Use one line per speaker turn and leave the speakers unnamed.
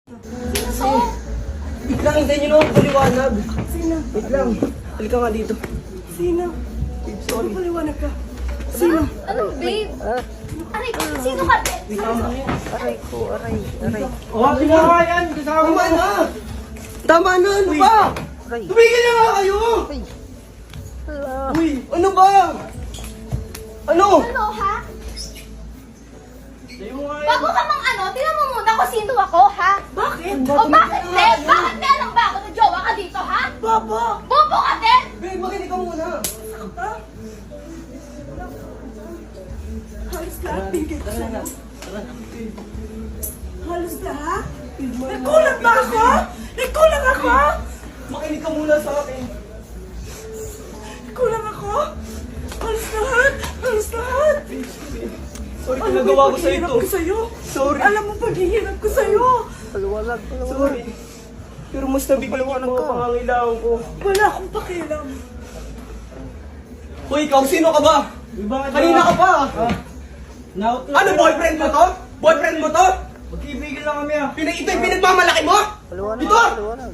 So,
Wait lang, hintayin nyo na ako paliwanag.
Sino?
Wait lang. Halika nga dito.
Sino?
Babe, sorry.
Paliwanag ka. Sino?
ano, babe? Aray, sino ka?
Aray ko, aray.
Oh, tama yan. Tama na. Tama na, ano ba?
Aray.
Tumigil na nga kayo.
Hala.
Uy, ano ba? Ano?
Ano, ha?
Tayo mo nga yan.
Bago ka mang ano, tingnan mo muna kung sino ako, ha?
Bakit?
O bakit, Ted? Bakit may alam ba ako na jowa ka dito, ha?
Bobo!
Bobo ka, Ted!
Babe, makinig ka muna.
Ha? Halos lahat bigay ko sa'yo. Halos lahat? Nagkulang ba ako? Nagkulang ako?
Makinig ka muna sa akin.
Nagkulang ako? Halos lahat? Halos lahat?
Sorry,
Alam mo
pinagawa ko
yung
sa
paghihirap
ito.
ko sa'yo?
Sorry.
Alam mo paghihirap ko sa'yo?
Paliwanag.
Sorry. Pero mas nabigay yung mga pangangailangan ko.
Wala akong pakialam.
Hoy, ikaw, sino ka ba? Kanina ka pa. Ano, boyfriend mo to? Boyfriend mo to?
Magkibigil lang kami ah.
Ito yung pinagmamalaki mo?
Paliwanag.
Ito!
Paliwanag.